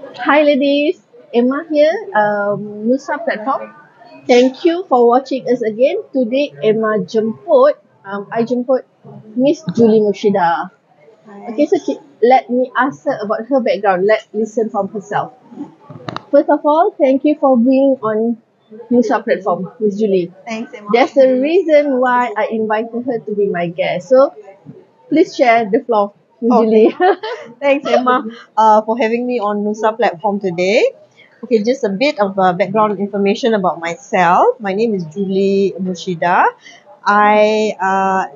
Hi ladies, Emma here, Nusa platform. Thank you for watching us again. Today Emma I jemput Miss Julie Mushida. Okay, Hi. so let me ask her about her background. Let's listen from herself. First of all, thank you for being on Nusa platform, Miss Julie. Thanks, Emma. There's a reason why I invited her to be my guest. So please share the floor, Miss Okay. Julie. Thanks, Emma, for having me on Nusa platform today. Okay, just a bit of background information about myself. My name is Julie Mushida. I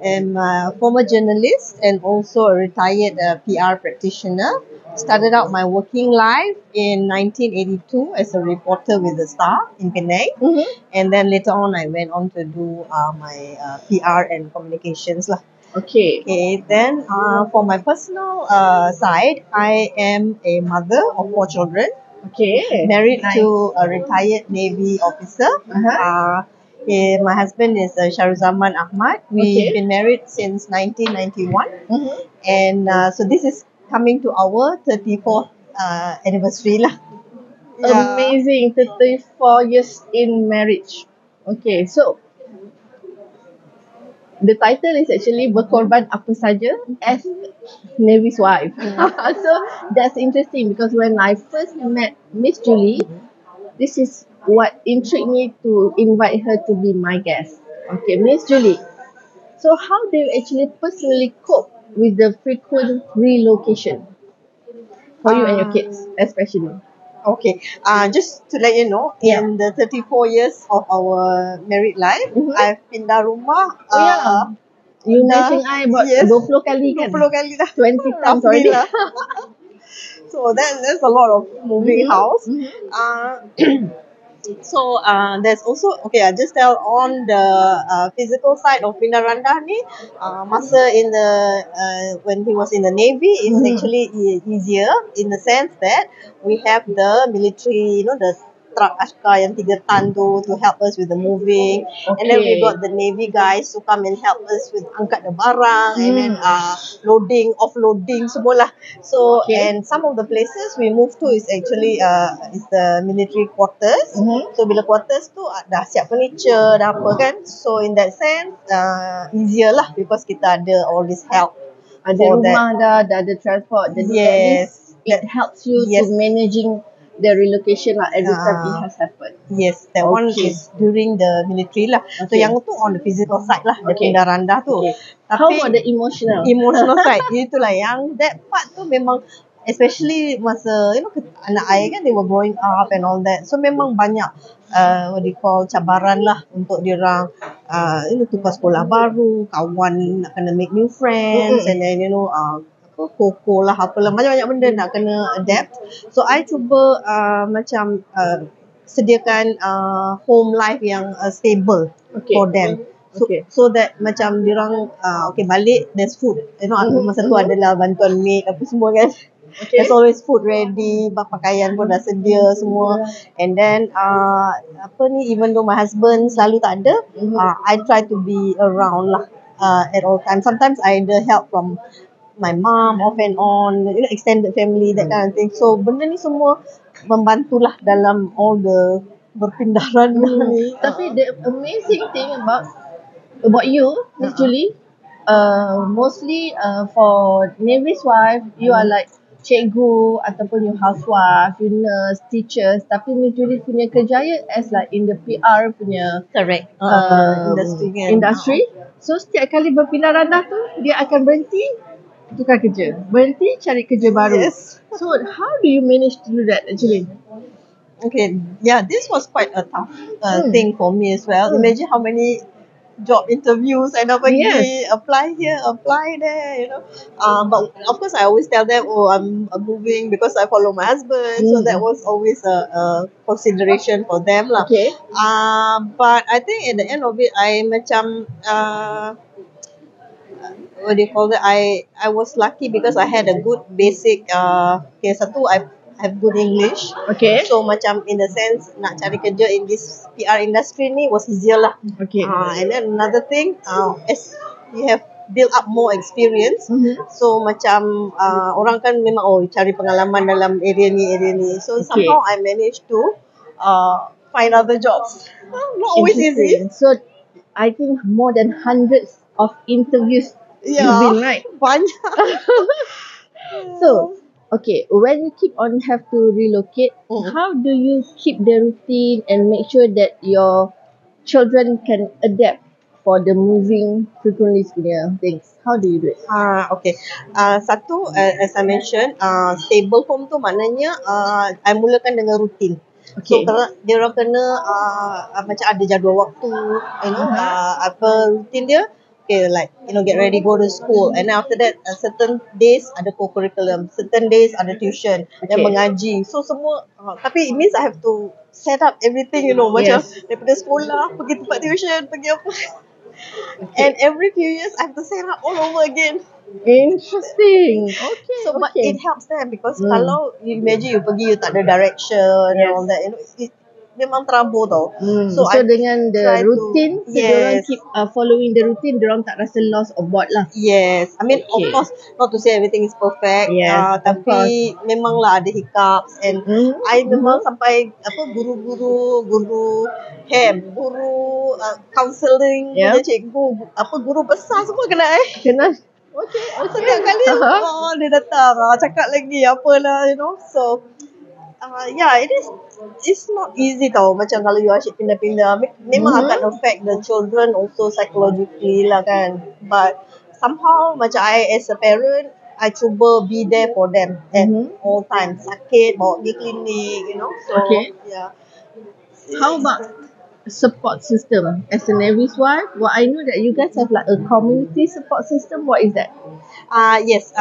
am a former journalist and also a retired PR practitioner. Started out my working life in 1982 as a reporter with the Star in Penang, Mhm. and then later on I went on to do my PR and communications lah. Okay. Okay, then for my personal side, I am a mother of 4 children, Okay. married Nice. to a retired Navy officer. Uh-huh. My husband is Sharuzaman Ahmad. We've Okay. been married since 1991, Mm-hmm. and so this is coming to our 34th anniversary lah. Yeah. Amazing. 34 years in marriage. Okay, so the title is actually Berkorban Apa Saja as Navy's Wife. So that's interesting because when I first met Miss Julie, this is what intrigued me to invite her to be my guest. Okay, Miss Julie. So how do you actually personally cope with the frequent relocation for you and your Uh, kids, especially? Okay, just to let you know, Yeah. in the 34 years of our married life, Mm-hmm. I've pindah rumah. Oh yeah. You Dah, mention I about yes, 20 kali kan? 20 kali dah. 20 times Roughly already. lah. So that's a lot of moving house. Mhm. So there's also, okay, I just tell on the physical side of Pindah Randah ni, masa in the when he was in the Navy, it's actually easier in the sense that we have the military, the truck Ashka yang 3 ton tu to help us with the moving, and then we Okay. got the Navy guys to come and help us with angkat the barang, and then loading, offloading semua lah. So Okay. and some of the places we move to is actually is the military quarters. So bila quarters tu dah siap furniture, dah apa kan. So in that sense easier lah because kita ada all this help. Ada for rumah dah ada transport. Jadi at least it helps you Yes. to managing the relocation lah every time it Ah. has happened. Yes, that one Okay. is during the military lah. So Okay. yang tu on the physical side lah, the Okay. pindah randah tu. Okay. How about the emotional? Emotional side, itulah yang that part tu memang, especially masa anak I kan, they were growing up and all that, so memang banyak what do you call, cabaran lah untuk diorang tukar sekolah baru, kawan nak kena make new friends, and then koko lah apalah, banyak-banyak benda nak kena adapt. So I cuba macam sediakan home life yang stable for them. So that macam diorang okay, balik there's food, aku masa tu adalah bantuan maid apa semua kan. Okay. There's always food ready, pakaian pun dah sedia semua, and then even though my husband selalu tak ada, I try to be around lah at all times. Sometimes I ada help from my mom off and on, extended family, that kind of thing. So benda ni semua membantulah dalam all the berpindah randah ni. Tapi the amazing thing about you, Miss Julie, mostly for Navy's wife, you are like cikgu ataupun you housewife, you nurse, teachers. Tapi Miss Julie punya kerjaya as like in the PR punya Correct. Industry kan. industry. So setiap kali berpindah randah tu, dia akan berhenti tukar kerja, berhenti cari kerja baru. Yes. So how do you manage to do that actually? Okay, yeah, this was quite a tough thing for me as well. Imagine how many job interviews I dah pergi, Yes. apply here, apply there, but of course I always tell them, I'm moving because I follow my husband, so that was always a consideration for them lah. Okay. But I think at the end of it, I macam what do you call that, I was lucky because I had a good basic okay, satu, I have good English. Okay. So macam in the sense nak cari kerja in this PR industry ni was easier lah. Okay. And then another thing, as we have build up more experience. So macam orang kan memang cari pengalaman dalam area ni. So somehow I managed to find other jobs. Not always easy. Interesting. So I think more than hundreds of interviews you've been, right? Banyak. So, okay, when you keep on have to relocate, how do you keep the routine and make sure that your children can adapt for the moving frequently punya things? How do you do it? Okay. Satu, as I mentioned, stable home tu maknanya I mulakan dengan rutin. So Okay. kalau dia orang kena macam ada jadual waktu, apa rutin dia, okay, like get ready, go to school, and then after that certain days ada co-curriculum, certain days ada tuition, dan mengaji. So semua, tapi it means I have to set up everything, macam daripada sekolah pergi tempat tuition, pergi apa. And every few years I have to set up all over again. Interesting. Okay. So but it helps them because kalau you imagine you pergi, you tak ada direction and all that, it memang terabur tau. So dengan the routine, so diorang keep following the routine, diorang tak rasa lost or bored lah. Yes, I mean of course not to say everything is perfect, tapi memanglah ada hiccups, and I memang sampai guru camp, guru counselling, cikgu, guru besar semua kena Okay. setiap kali dia datang cakap lagi apalah, so it's not easy tau, macam kalau you asyik pindah-pindah memang akan affect the children also psychologically lah kan, but somehow macam I as a parent, I cuba be there for them at all times. Sakit bawa pergi klinik, so How about support system as a Navy's wife? Well, I know that you guys have like a community support system. What is that? Yes,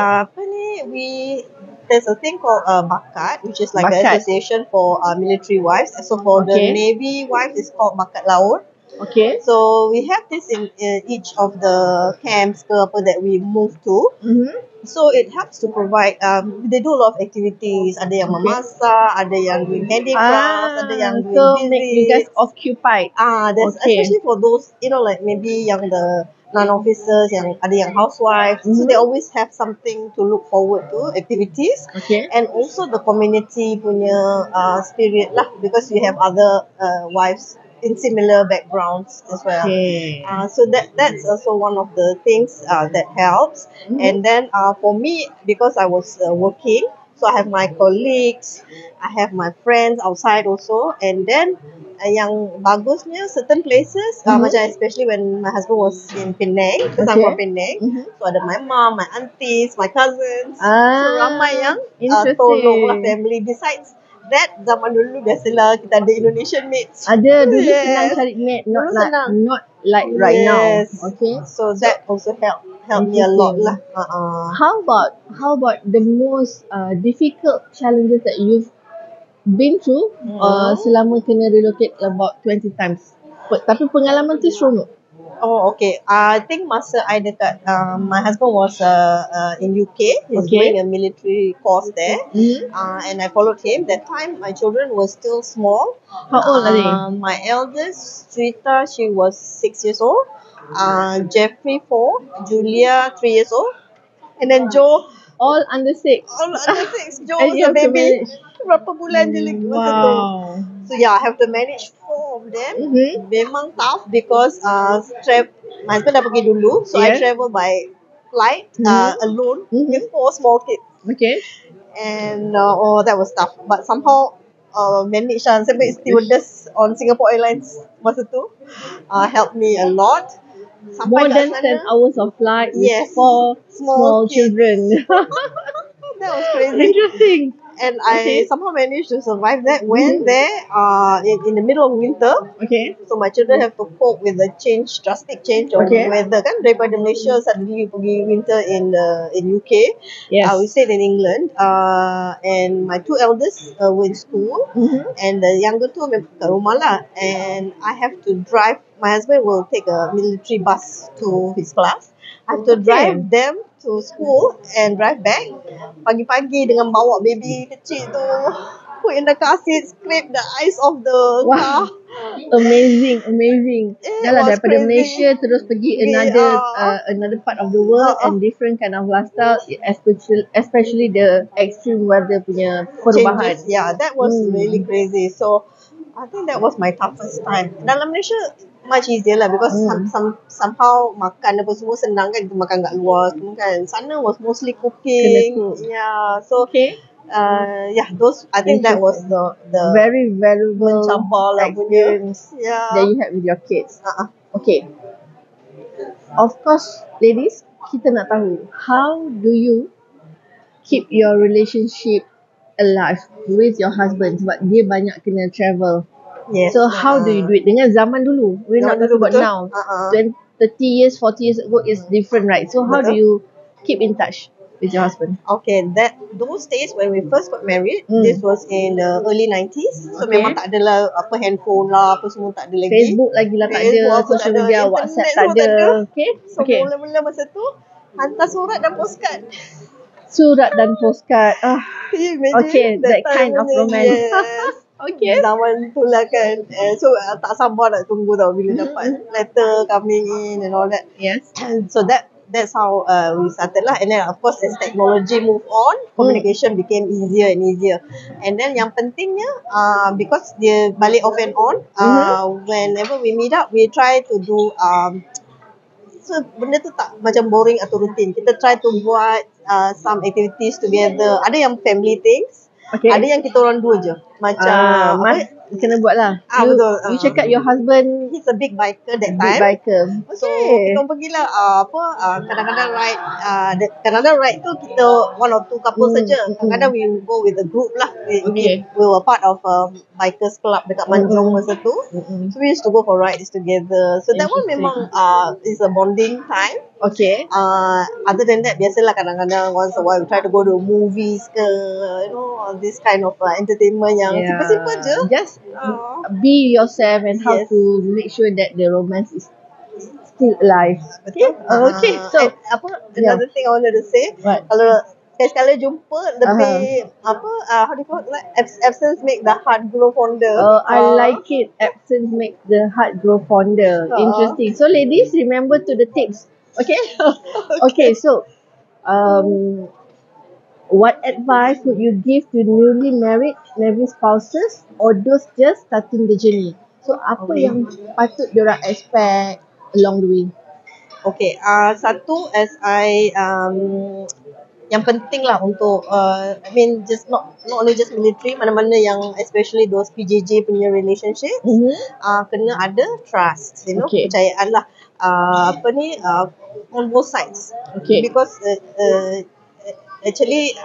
there's a thing called Bakat, which is like the association for military wives. So for the Navy wives, it's called Bakat Laut. Okay. So we have this in each of the camps that we move to. So it helps to provide, they do a lot of activities. Ada yang memasak, ada yang doing handicrafts, ada yang doing so make you guys occupied. Especially for those, like maybe yang the non-officers, yang ada yang housewives. So they always have something to look forward to, activities. And also the community punya spirit lah, because we have other wives in similar backgrounds as well. So that's also one of the things that helps. And then for me, because I was working, so I have my colleagues, I have my friends outside also, and then yang bagusnya certain places, macam especially when my husband was in Penang, because I'm from Penang, so ada my mom, my aunties, my cousins, so ramai yang tolong lah family. Besides that, zaman dulu biasalah kita ada Indonesian maids. Ada, dulu senang cari maid, not like right now. Okay. So that also help me a lot lah. How about the most difficult challenges that you've been through selama kena relocate about 20 times? Tapi pengalaman tu seronok. Okay. I think masa I dekat, my husband was in UK. He's doing a military course there. And I followed him. That time, my children were still small. How old are they? My eldest, Srita, she was 6 years old. Jeffrey, 4. Julia, 3 years old. And then Joe. All under 6. Joe was a baby. Berapa bulan je lagi masa tu. So I have to manage 4 of them. Memang tough because my husband dah pergi dulu, so I travel by flight alone with 4 small kids. Okay. And that was tough, but somehow manage lah. Sampai stewardess on Singapore Airlines masa tu helped me a lot. More than 10 hours of flight with 4 small children. That was crazy. Interesting. And I somehow managed to survive that. Went there in the middle of winter. So my children have to cope with the drastic change of weather. Kan daripada Malaysia suddenly you pergi winter in UK. We stayed in England. And my 2 eldest were in school. And the younger 2 kat rumah lah. And I have to drive. My husband will take a military bus to his class. I have to drive them to school and drive back. Pagi-pagi dengan bawa baby kecil tu. put in the car seat, scrape the ice off the car. Wow. Amazing. Dah lah was daripada crazy. Malaysia terus pergi another part of the world and different kind of lifestyle, especially the extreme weather punya perubahan. Changes. Yeah, that was really crazy. So I think that was my toughest time. Dalam Malaysia much easier lah because somehow makan apa semua senang kan, kita makan kat luar semua kan. Sana was mostly cooking. Kena cook. Yeah, so Okay. yeah, those I think that was the Very valuable mencabar lah punya. experience Yeah. that you had with your kids. Uh-uh. Okay. Of course, ladies, kita nak tahu, how do you keep your relationship alive with your husband sebab dia banyak kena travel. Yes. So how do you do it? Dengan zaman dulu, we're not Zaman talking dulu, about betul. now. Uh-uh. 30 years, 40 years ago is different, right? So how do Betul. you keep in touch with your husband? Okay, those days when we first got married, this was in the early 90s. So Okay. memang tak ada lah apa handphone lah, apa semua tak ada lagi. Facebook lagi lah tak ada, Facebook apa social tak ada, media, internet WhatsApp semua tak ada. Okay? So Okay. mula-mula masa tu hantar surat dan postcard. Surat dan postcard. Can you imagine? Okay, that kind of time punya, romance. Yes. Okay. Zaman tu lah kan. So tak sabar nak tunggu tau bila dapat letter coming in and all that. Yes. So that's how we started lah. And then of course as technology move on, communication became easier and easier. And then yang pentingnya because dia balik off and on, whenever we meet up, we try to do so benda tu tak macam boring atau rutin. Kita try to buat some activities together. Ada yang family things, Okay. ada yang kita orang dua je. Macam kena buat lah. betul. You cakap your husband he's a big biker that big time. biker. So Okay. kita pergilah kadang-kadang ride kadang-kadang ride tu kita one or two couple saja. Kadang-kadang we go with a group lah. We were part of a bikers club dekat Manjung masa tu. So we used to go for rides together. So that one memang is a bonding time. Okay. Other than that, biasalah kadang-kadang once a while we try to go to movies ke, all this kind of entertainment yang simple-simple je. Just be yourself and how Yes. to make sure that the romance is still alive. Okay. Okay. So And another thing I wanted to say, What? kalau sekali jumpa lebih how do you call it, like absence make the heart grow fonder. I like it. Absence makes the heart grow fonder. Interesting. So ladies, remember to the tips. Okay. Okay. So, what advice would you give to newly married spouses or those just starting the journey? So, apa yang patut diorang expect along the way? Okay, satu as I yang penting lah untuk I mean just not only just military, mana-mana yang especially those PJJ punya relationship, kena ada trust, Okay. kepercayaan lah, on both sides. Okay. Because actually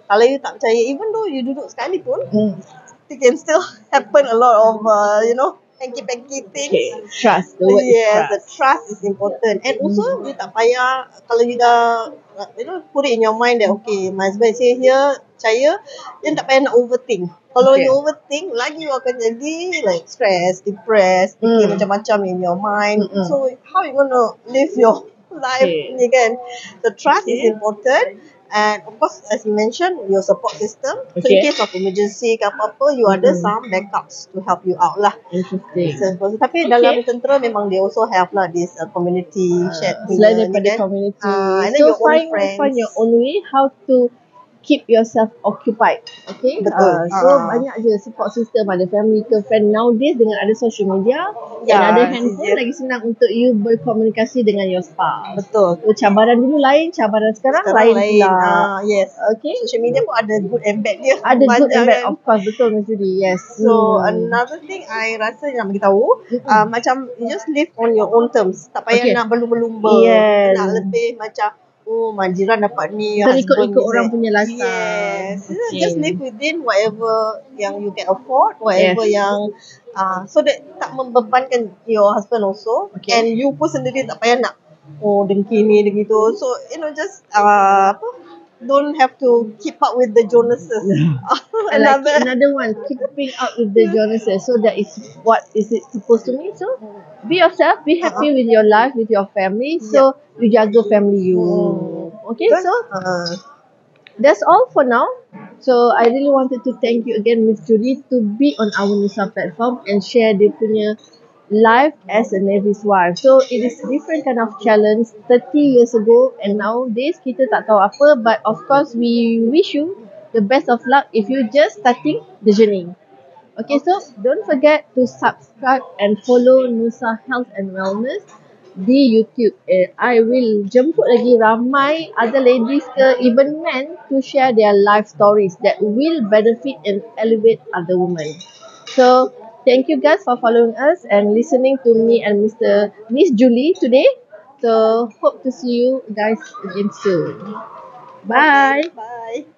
kalau you tak percaya, even though you duduk sekali pun, it can still happen a lot of hanky-panky things. Okay. Trust. The word Yes, is the trust. trust is important. And also, you tak payah, kalau you dah, put it in your mind that, okay, my husband say here, percaya, then tak payah nak overthink. Kalau you overthink, lagi you akan jadi like stress, depressed, fikir macam-macam in your mind. So, how you gonna live your life ni kan? The trust is important. And of course, as you mentioned, your support system. So in case of emergency ke apa-apa, you ada some backups to help you out lah. Interesting. So, tapi dalam tentera memang they also have lah this community shared. Selain daripada community. And then So your own friends. find your own way how to keep yourself occupied. Okay. Betul. So banyak je support system, ada family ke friend. Nowadays dengan ada social media dan ada handphone, lagi senang untuk you berkomunikasi dengan your spouse. Betul. So cabaran dulu lain, cabaran sekarang lain pula. Yes. Okay. Social media pun ada good and bad dia. Ada good Banyak and bad, kan. of course. Betul Miss Judy. Yes. So another thing I rasa nak beritahu, macam you just live on your own terms. Tak payah nak berlumba-lumba. Yes. Nak lebih macam jiran dapat ni, ikut orang punya lifestyle. Yes. Just live within whatever yang you can afford, whatever yang so that tak membebankan your husband also. And you pun sendiri tak payah nak dengki ni begitu. So just don't have to keep up with the Jonases. Another one, keeping up with the Jonases. So that is what is it supposed to mean? So be yourself, be happy with your life, with your family. So you jaga family you. Okay, so that's all for now. So I really wanted to thank you again, Miss Julie, to be on our Nusa platform and share dia punya life as a Navy's wife. So it is different kind of challenge 30 years ago and nowadays kita tak tahu apa, but of course we wish you the best of luck if you just starting the journey. Okay, so don't forget to subscribe and follow Nusa Health and Wellness di YouTube. I will jemput lagi ramai other ladies ke even men to share their life stories that will benefit and elevate other women. So thank you guys for following us and listening to me and Miss Julie today. So hope to see you guys again soon. Okay, Bye. bye.